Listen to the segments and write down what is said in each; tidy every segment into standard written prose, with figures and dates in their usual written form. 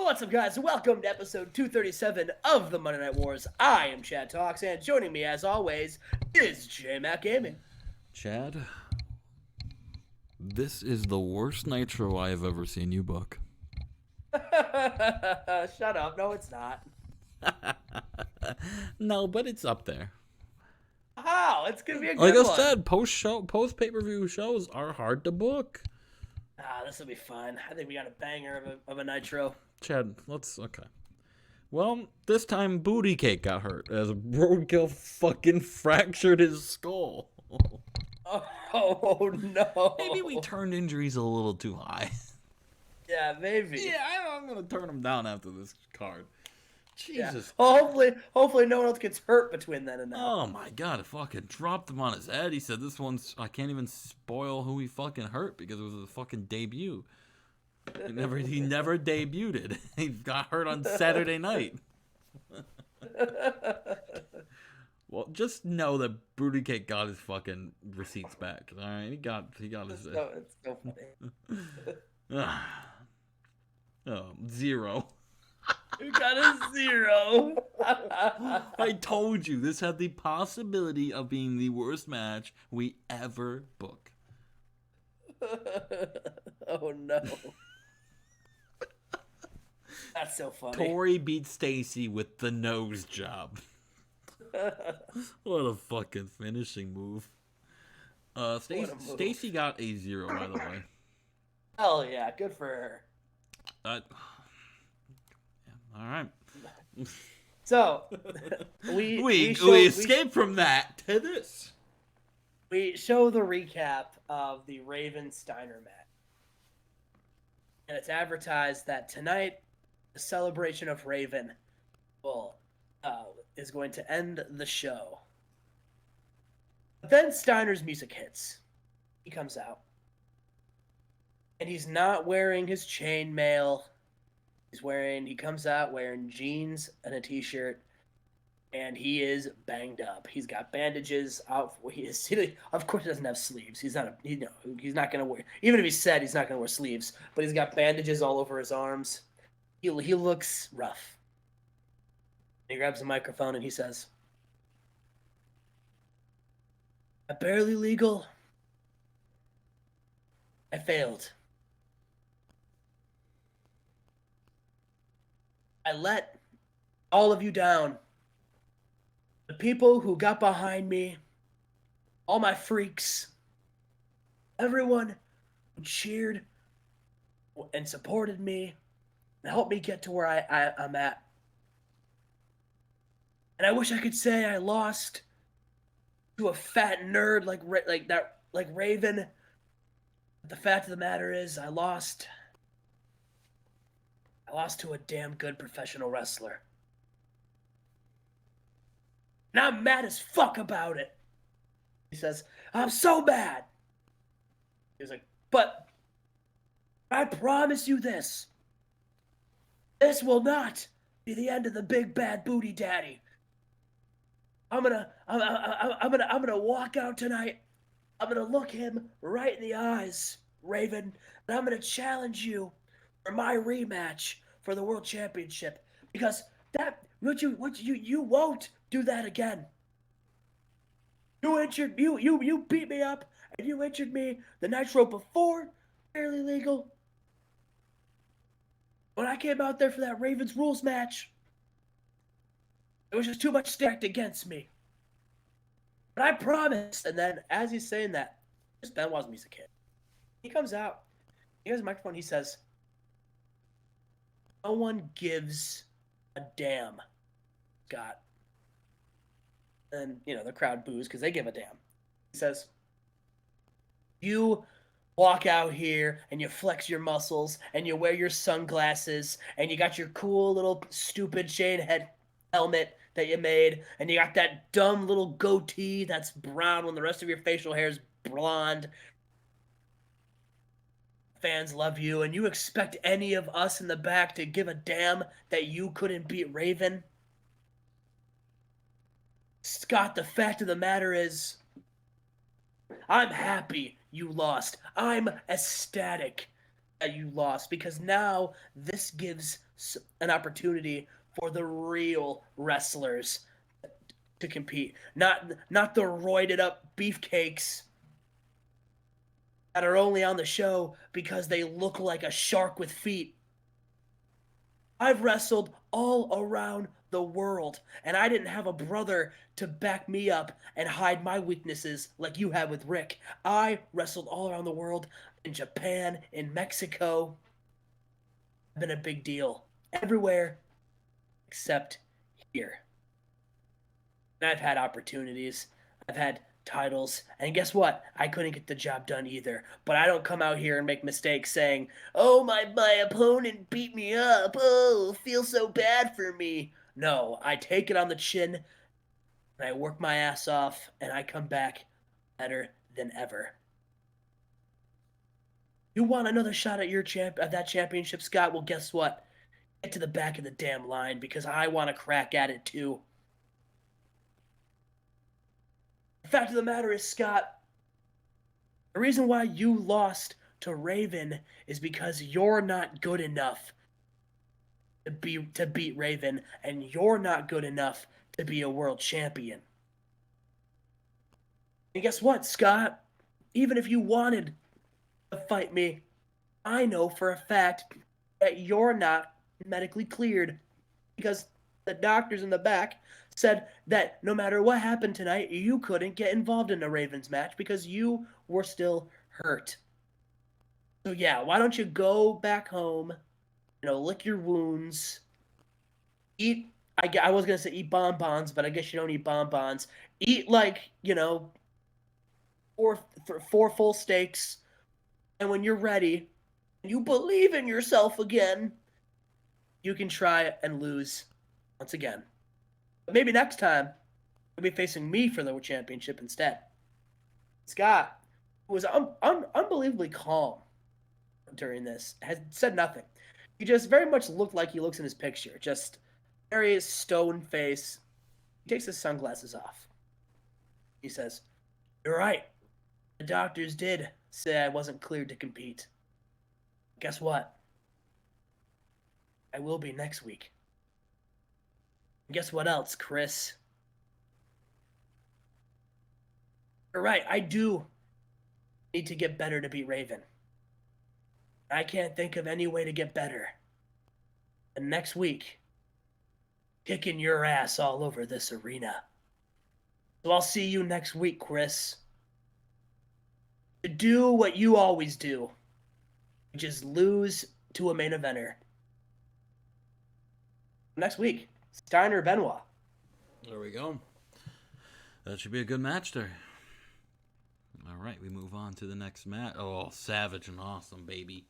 What's up, guys? Welcome to episode 237 of the Monday Night Wars. I am Chad Talks, and joining me, as always, is J-Mac Gaming. Chad, this is the worst Nitro I have ever seen you book. Shut up. No, it's not. No, but it's up there. How? It's going to be a Like good I one. said, post pay-per-view shows are hard to book. This will be fun. I think we got a banger of a Nitro. Chad, okay. Well, this time Booty Cake got hurt as Roadkill fucking fractured his skull. Oh no. Maybe we turned injuries a little too high. Yeah, maybe. Yeah, I'm gonna turn them down after this card. Jesus. Yeah. Well, hopefully no one else gets hurt between then and now. Oh my god, it fucking dropped him on his head. He said this one's, I can't even spoil who he fucking hurt because it was a fucking debut. He never debuted it. He got hurt on Saturday night. Well, just know that Booty Cake got his fucking receipts back. All right, he got his. It's so funny. Zero. You got a 0. I told you this had the possibility of being the worst match we ever book. Oh no. That's so funny. Tory beat Stacy with the nose job. What a fucking finishing move. Stacy got a 0, by the way. Hell yeah, good for her. Yeah, all right. So we escaped from that to this. We show the recap of the Raven Steiner match. And it's advertised that tonight the celebration of Raven is going to end the show. But then Steiner's music hits. He comes out. And he's not wearing his chainmail. He comes out wearing jeans and a t-shirt. And he is banged up. He's got bandages out. Of course, he doesn't have sleeves. He's not going to wear. Even if he said he's not going to wear sleeves, but he's got bandages all over his arms. He looks rough. He grabs the microphone and he says, "I'm barely legal. I failed. I let all of you down. The people who got behind me, all my freaks, everyone who cheered and supported me and helped me get to where I'm at. And I wish I could say I lost to a fat nerd like Raven. But the fact of the matter is, I lost to a damn good professional wrestler. And I'm mad as fuck about it." He says, "I'm so mad." He's like, "But I promise you this. This will not be the end of the big bad booty daddy. I'm gonna walk out tonight. I'm gonna look him right in the eyes, Raven, and I'm gonna challenge you for my rematch for the World Championship because you won't do that again. You beat me up and you injured me the Nitro before Barely Legal. When I came out there for that Ravens Rules match, it was just too much stacked against me. But I promised." And then, as he's saying that, just Benoit's music hit. He comes out, he has a microphone, he says, "No one gives a damn, Scott." And, the crowd boos because they give a damn. He says, "You walk out here and you flex your muscles and you wear your sunglasses and you got your cool little stupid shade head helmet that you made and you got that dumb little goatee that's brown when the rest of your facial hair is blonde. Fans love you and you expect any of us in the back to give a damn that you couldn't beat Raven? Scott, the fact of the matter is, I'm happy you lost. I'm ecstatic that you lost, because now this gives an opportunity for the real wrestlers to compete, not the roided up beefcakes that are only on the show because they look like a shark with feet. I've wrestled all around the world, and I didn't have a brother to back me up and hide my weaknesses like you had with Rick. I wrestled all around the world, in Japan, in Mexico. I've been a big deal everywhere except here. And I've had opportunities. I've had titles. And guess what? I couldn't get the job done either. But I don't come out here and make mistakes saying, oh, my opponent beat me up. Oh, feels so bad for me. No, I take it on the chin, and I work my ass off, and I come back better than ever. You want another shot at that championship, Scott? Well, guess what? Get to the back of the damn line, because I want to crack at it too. The fact of the matter is, Scott, the reason why you lost to Raven is because you're not good enough to beat Raven, and you're not good enough to be a world champion. And guess what, Scott? Even if you wanted to fight me, I know for a fact that you're not medically cleared, because the doctors in the back said that no matter what happened tonight, you couldn't get involved in a Ravens match because you were still hurt. So yeah, why don't you go back home, lick your wounds, eat, I was going to say eat bonbons, but I guess you don't eat bonbons. Eat four full steaks, and when you're ready, and you believe in yourself again, you can try and lose once again. But maybe next time, you'll be facing me for the championship instead. Scott, who was unbelievably calm during this, has said nothing. He just very much looked like he looks in his picture. Just very stone face. He takes his sunglasses off. He says, "You're right. The doctors did say I wasn't cleared to compete. Guess what? I will be next week. And guess what else, Chris? You're right, I do need to get better to beat Raven. I can't think of any way to get better than next week kicking your ass all over this arena. So I'll see you next week, Chris. To do what you always do, which is lose to a main eventer. Next week, Steiner Benoit. There we go. That should be a good match there. All right, we move on to the next match. Oh, Savage and Awesome, baby.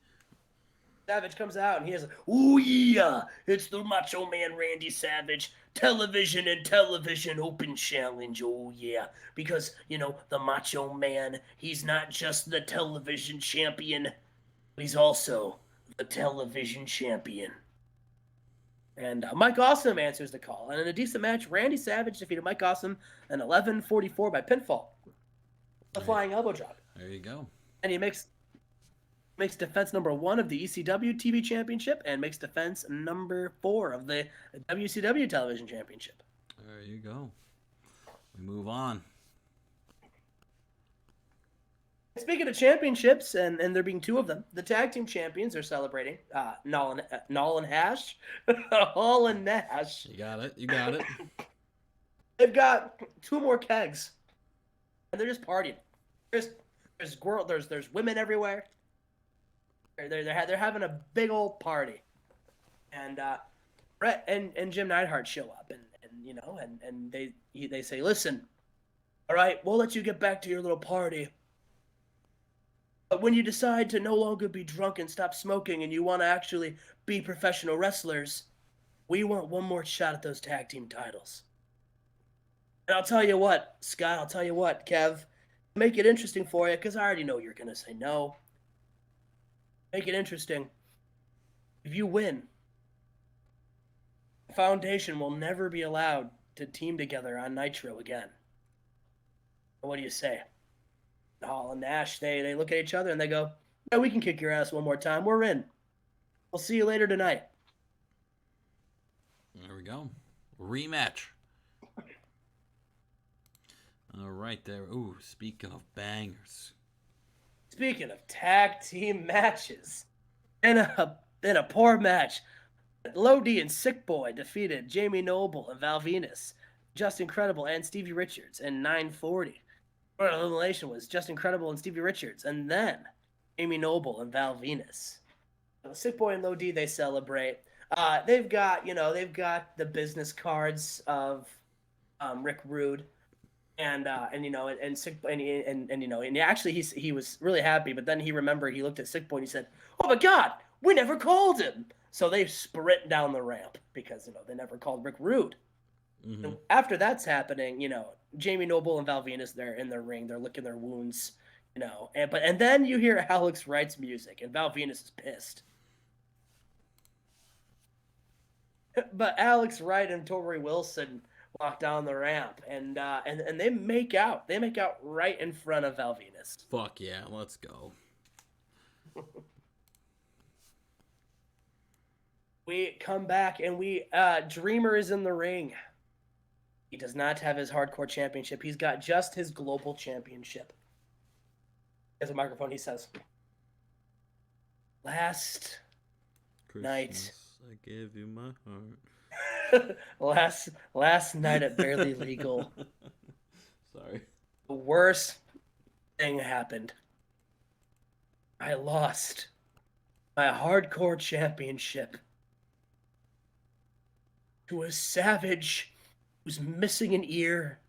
Savage comes out and he has "Ooh yeah, it's the Macho Man Randy Savage television and television open challenge. Oh yeah." Because, the Macho Man, he's not just the television champion, but he's also the television champion. And Mike Awesome answers the call. And in a decent match, Randy Savage defeated Mike Awesome in 11:44 by pinfall. A flying elbow drop. There you go. And he makes defense number 1 of the ECW TV Championship and makes defense number 4 of the WCW Television Championship. There you go. We move on. Speaking of championships, and there being 2 of them, the tag team champions are celebrating. Null and Hash. Hall and Nash. You got it. They've got 2 more kegs. And they're just partying. There's women everywhere. They're having a big old party, and Brett and Jim Neidhart show up, and they say, "Listen, all right, we'll let you get back to your little party, but when you decide to no longer be drunk and stop smoking, and you want to actually be professional wrestlers, we want one more shot at those tag team titles." And I'll tell you what, Scott. I'll tell you what, Kev. Make it interesting for you, because I already know you're gonna say no. Make it interesting. If you win, the Foundation will never be allowed to team together on Nitro again. What do you say? Hall and Nash, they look at each other and they go, Yeah, we can kick your ass one more time. We're in. We'll see you later tonight. There we go. Rematch. All right, there. Ooh, speaking of bangers. Speaking of tag team matches, in a poor match, Lodi and Sick Boy defeated Jamie Noble and Val Venus, Just Incredible and Stevie Richards in 940. Order of elimination was Just Incredible and Stevie Richards, and then Jamie Noble and Val Venus. Sick Boy and Lodi, they celebrate. They've got the business cards of Rick Rude. And Sick Boy and actually he was really happy, but then he remembered, he looked at Sick Boy and he said, "Oh my God, we never called him." So they sprint down the ramp because they never called Rick Rude. Mm-hmm. And after that's happening, Jamie Noble and Val Venus, they're in their ring, they're licking their wounds, and then you hear Alex Wright's music and Val Venus is pissed. But Alex Wright and Tory Wilson walk down the ramp and they make out. They make out right in front of Val Venus. Fuck yeah, let's go. We come back and Dreamer is in the ring. He does not have his hardcore championship. He's got just his global championship. He has a microphone. He says, "Last night, I gave you my heart." last night at Barely Legal, Sorry. the worst thing happened. I lost my hardcore championship to a savage who's missing an ear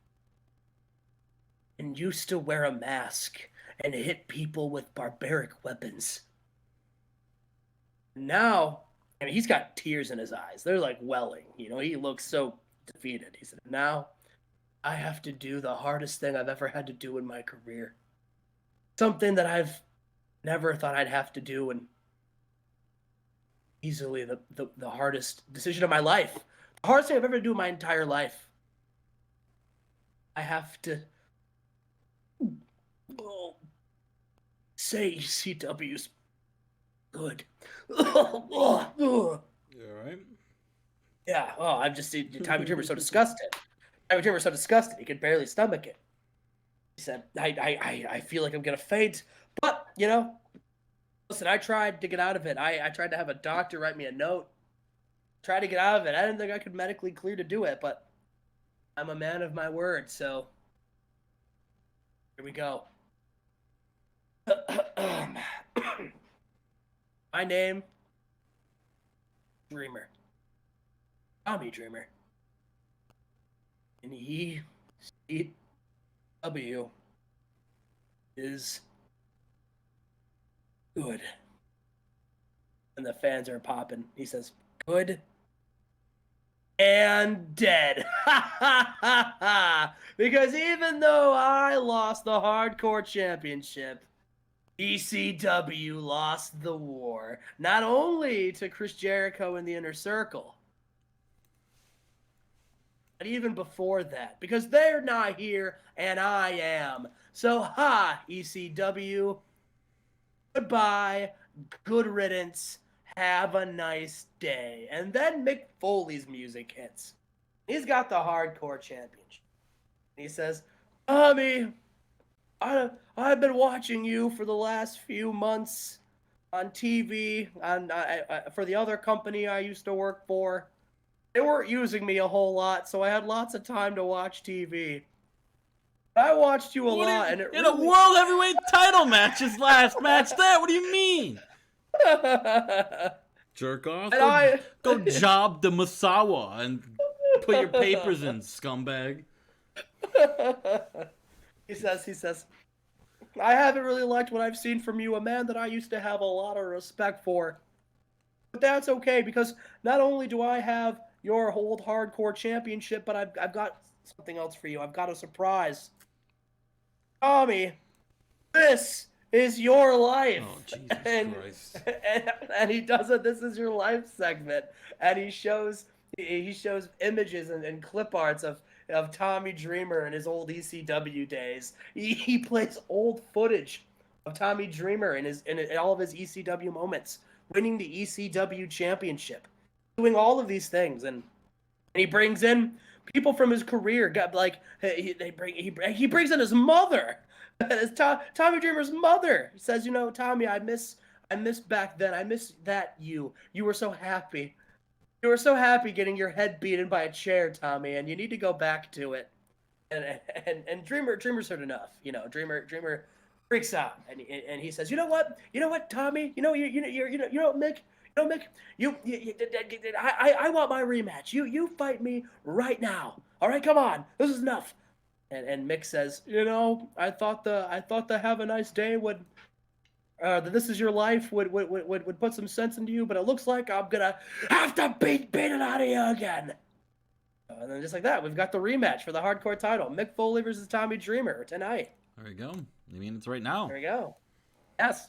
and used to wear a mask and hit people with barbaric weapons. Now, he's got tears in his eyes. They're like welling. He looks so defeated. He said, "Now I have to do the hardest thing I've ever had to do in my career. Something that I've never thought I'd have to do, and easily the hardest decision of my life. The hardest thing I've ever had to do in my entire life. I have to say ECW's good." You all right? Yeah. Oh, I'm just Tommy Dreamer's so disgusted. Tommy Dreamer's so disgusted he could barely stomach it. He said, I feel like I'm gonna faint, but listen, I tried to get out of it. I tried to have a doctor write me a note. Tried to get out of it. I didn't think I could medically clear to do it, but I'm a man of my word, so here we go. My name, Dreamer. Tommy Dreamer. And ECW is good. And the fans are popping. He says, "Good and dead." Because even though I lost the hardcore championship, ECW lost the war. Not only to Chris Jericho in the Inner Circle, but even before that. Because they're not here and I am. So, ECW. Goodbye. Good riddance. Have a nice day. And then Mick Foley's music hits. He's got the hardcore championship. He says, "Tommy, I've been watching you for the last few months on TV for the other company I used to work for. They weren't using me a whole lot, so I had lots of time to watch TV. I watched you a lot, and a world heavyweight title match, his last match there. What do you mean? Jerk off. Go job the Masawa and put your papers in, scumbag." He says, "I haven't really liked what I've seen from you, a man that I used to have a lot of respect for. But that's okay, because not only do I have your old hardcore championship, but I've got something else for you. I've got a surprise. Tommy, this is your life." Oh, Jesus Christ. And he does a "This Is Your Life" segment, and he shows images and clip arts of Tommy Dreamer in his old ECW days. He plays old footage Tommy Dreamer in all of his ECW moments, winning the ECW championship, doing all of these things, and he brings in people from his career. Got like he brings in his mother, Tommy Dreamer's mother. He says, Tommy, I miss back then. I miss that you were so happy. You were so happy getting your head beaten by a chair, Tommy, and you need to go back to it. And Dreamer's heard enough. Dreamer freaks out, and he says, you know what, Tommy, Mick, I want my rematch. You fight me right now. All right, come on, this is enough. And Mick says, I thought the have a nice day would. This is your life would put some sense into you, but it looks like I'm gonna have to beat it out of you again. And then just like that, we've got the rematch for the hardcore title. Mick Foley versus Tommy Dreamer tonight. There we go. You mean it's right now? There we go. Yes.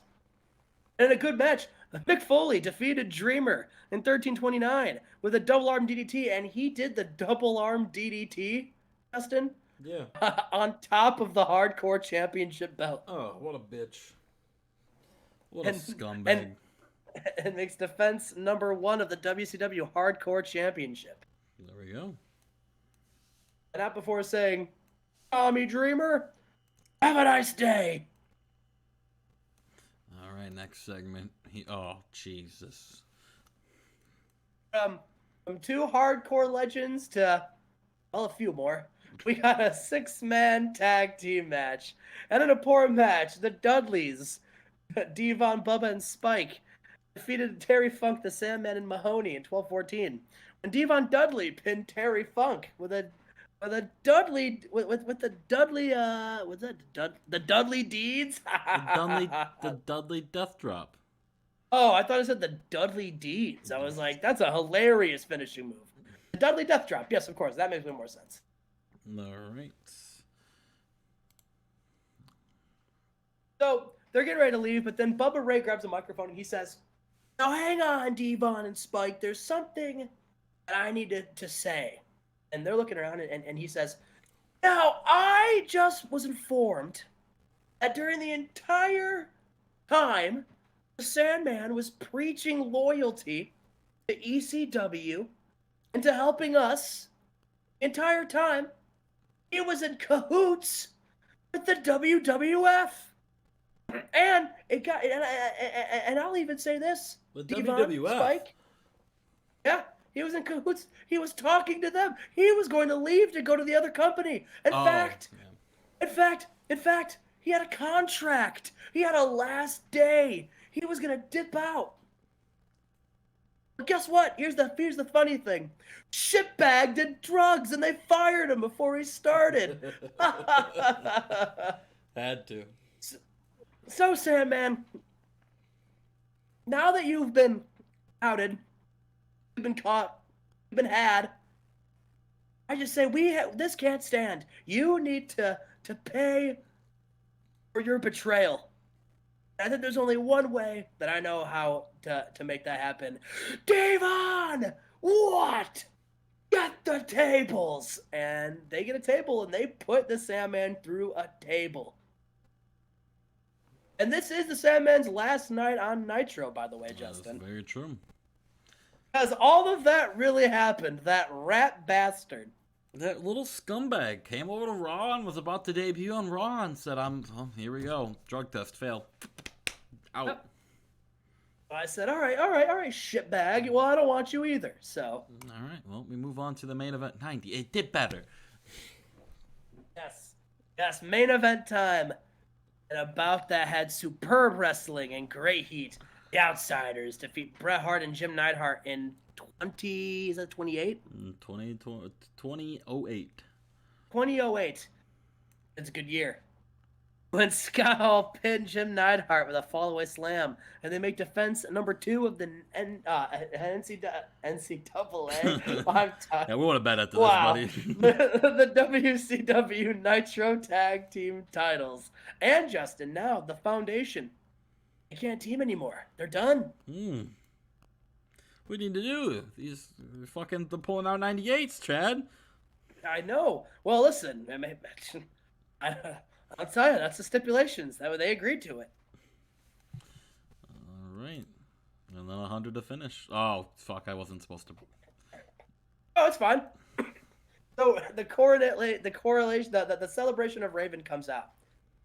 And a good match. Mick Foley defeated Dreamer in 1329 with a double arm DDT, and he did the double arm DDT, Justin. Yeah. On top of the hardcore championship belt. Oh, what a bitch. What a scumbag. And makes defense number 1 of the WCW Hardcore Championship. There we go. And not before saying, Tommy Dreamer, have a nice day. All right, next segment. Oh, Jesus. From 2 hardcore legends to, well, a few more. We got a 6-man tag team match. And in a poor match, the Dudleys, Devon, Bubba, and Spike defeated Terry Funk, the Sandman, and Mahoney in 12-14. And Devon Dudley pinned Terry Funk with the Dudley Deeds. The Dudley Death Drop. Oh, I thought it said the Dudley Deeds. I was like, that's a hilarious finishing move. The Dudley Death Drop. Yes, of course, that makes way more sense. All right. So they're getting ready to leave, but then Bubba Ray grabs a microphone and he says, "Now hang on, Devon and Spike. There's something that I need to say." And they're looking around, and he says, "Now, I just was informed that during the entire time the Sandman was preaching loyalty to ECW and to helping us the entire time, he was in cahoots with the WWF. And it got, and I'll even say this, With Devon, WWF? Spike, yeah, he was in cahoots. He was talking to them. He was going to leave to go to the other company. In fact, he had a contract. He had a last day. He was gonna dip out. But guess what? Here's the funny thing. Shitbag did drugs, and they fired him before he started. Had to. So, Sandman, now that you've been outed, you've been caught, you've been had, I just say this can't stand. You need to pay for your betrayal. I think there's only one way that I know how to make that happen. Devon! What? Get the tables! And they get a table, and they put the Sandman through a table. And this is the Sandman's last night on Nitro, by the way, Justin. That's very true. Because all of that really happened. That rat bastard. That little scumbag came over to Raw and was about to debut on Raw and said, here we go. Drug test failed. Out. I said, all right, shitbag. Well, I don't want you either, so. All right, well, we move on to the main event 90. It did better. Yes, main event time. And about that had superb wrestling and great heat. The Outsiders defeat Bret Hart and Jim Neidhart in 2008? 2008. 2008. It's a good year. When Scott Hall pinned Jim Neidhart with a fallaway slam, and they make defense number 2 of the NCAA. Yeah, we want to bet at this, wow. buddy. The WCW Nitro Tag Team titles. And Justin, now the Foundation. They can't team anymore. They're done. What do you need to do? These fucking pulling out 98s, Chad. I know. Well, listen, I'll tell you, that's the stipulations. They agreed to it. And then 100 to finish. Oh, fuck, I wasn't supposed to. Oh, it's fine. So the correlation, the celebration of Raven comes out.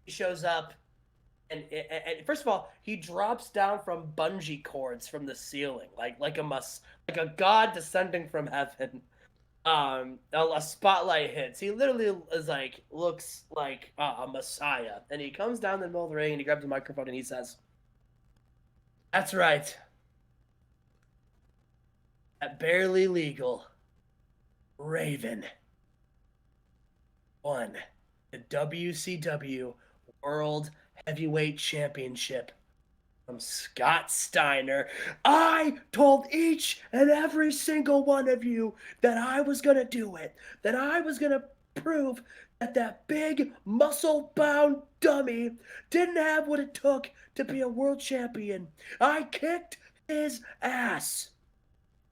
He shows up, and first of all, he drops down from bungee cords from the ceiling, like a god descending from heaven. A spotlight hits. He literally looks like a messiah, and he comes down the middle of the ring and he grabs the microphone and he says, "That's right. At barely legal, Raven won the WCW World Heavyweight Championship from Scott Steiner. I told each and every single one of you that I was going to do it, that I was going to prove that big muscle-bound dummy didn't have what it took to be a world champion. I kicked his ass.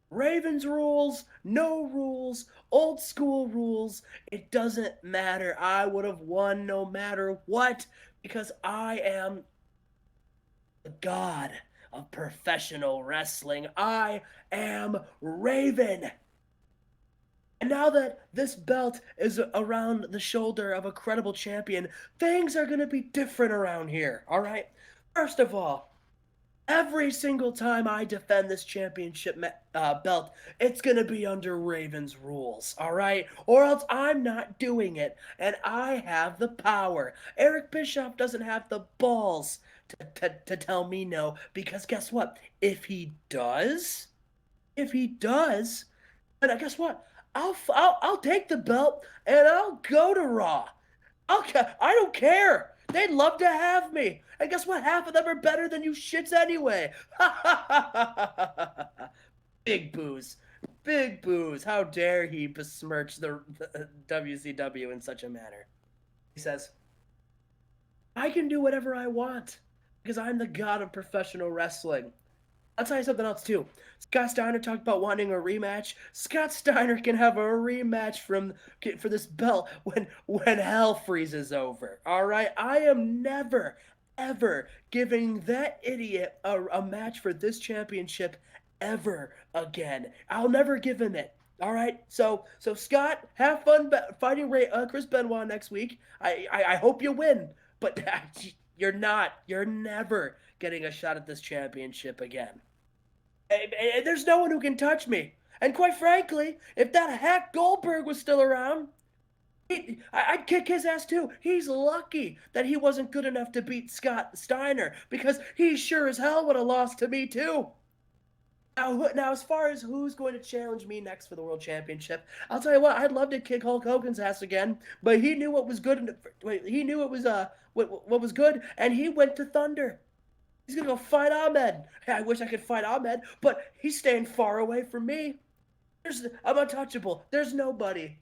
Ravens rules, no rules, old school rules, it doesn't matter. I would have won no matter what, because I am the god of professional wrestling. I am Raven. And now that this belt is around the shoulder of a credible champion, things are going to be different around here, all right? First of all, every single time I defend this championship belt, it's going to be under Raven's rules, all right? Or else I'm not doing it, and I have the power. Eric Bischoff doesn't have the balls to tell me no, because guess what? If he does, then guess what? I'll take the belt, and I'll go to Raw. I don't care. They'd love to have me. And guess what? Half of them are better than you shits anyway. Big boos. Big boos. How dare he besmirch the WCW in such a manner. He says, I can do whatever I want because I'm the god of professional wrestling. I'll tell you something else, too. Scott Steiner talked about wanting a rematch. Scott Steiner can have a rematch for this belt when hell freezes over, all right? I am never, ever giving that idiot a match for this championship ever again. I'll never give him it, all right? So Scott, have fun fighting Chris Benoit next week. I hope you win, but you're never getting a shot at this championship again. And there's no one who can touch me. And quite frankly, if that hack Goldberg was still around, I'd kick his ass too. He's lucky that he wasn't good enough to beat Scott Steiner, because he sure as hell would have lost to me too. Now, as far as who's going to challenge me next for the World Championship, I'll tell you what, I'd love to kick Hulk Hogan's ass again, but he knew what was good. He knew it was what was good, and he went to Thunder. He's gonna go fight Ahmed. Hey, I wish I could fight Ahmed, but he's staying far away from me. I'm untouchable. There's nobody.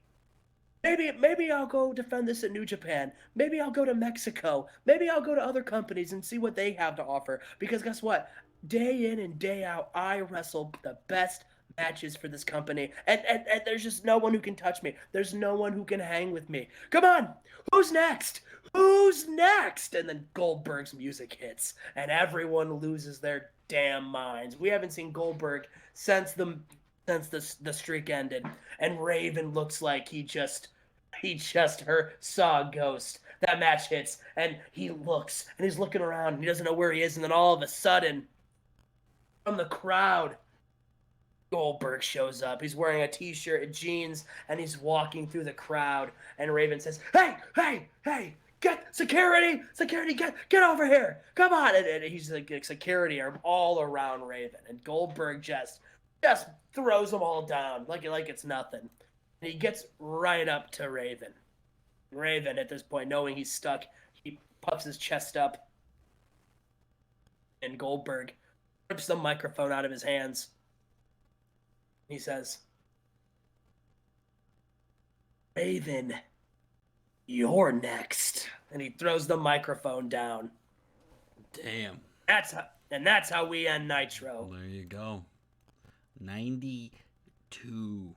Maybe I'll go defend this at New Japan. Maybe I'll go to Mexico. Maybe I'll go to other companies and see what they have to offer. Because guess what? Day in and day out, I wrestle the best matches for this company. And there's just no one who can touch me. There's no one who can hang with me. Come on! Who's next? Who's next? And then Goldberg's music hits, and everyone loses their damn minds. We haven't seen Goldberg since the streak ended, and Raven looks like he just saw a ghost. That match hits, and he looks, and he's looking around, and he doesn't know where he is, and then all of a sudden, from the crowd, Goldberg shows up. He's wearing a t-shirt and jeans, and he's walking through the crowd, and Raven says, hey, get security, get over here, come on. And he's like security are all around Raven, and Goldberg just throws them all down like it's nothing. And he gets right up to Raven. Raven, at this point, knowing he's stuck, he puffs his chest up, and Goldberg rips the microphone out of his hands. He says, Raven, you're next. And he throws the microphone down. Damn. That's how we end Nitro. There you go. 92.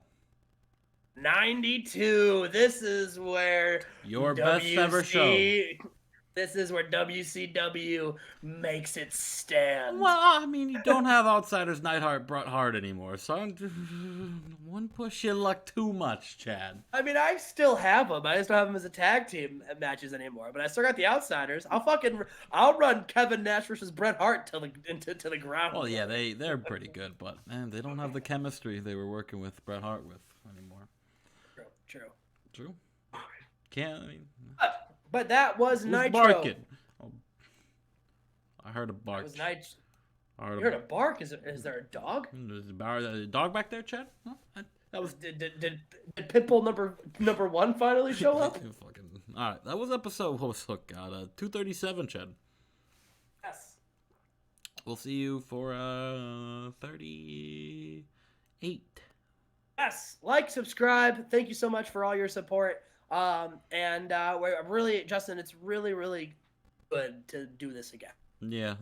92. This is where your best ever show. This is where WCW makes its stand. Well, I mean, you don't have Outsiders Neidhart, Bret Hart anymore, so I wouldn't push your luck too much, Chad. I mean, I still have them. I just don't have them as a tag team matches anymore. But I still got the Outsiders. I'll run Kevin Nash versus Bret Hart to the ground. Well, yeah, they're pretty good, but man, they don't have the chemistry they were working with Bret Hart with anymore. True. Can't. I mean. But that was Who's Nitro. barking? Oh, I heard a bark. It was Nitro. I heard You heard a bark? Is there a dog? There's a dog back there, Chad? Huh? That was Did Pitbull number one finally show up? All right, that was episode. Oh God, 237, Chad. Yes. We'll see you for 38. Yes. Like, subscribe. Thank you so much for all your support. We're really, Justin, it's really, really good to do this again. Yeah.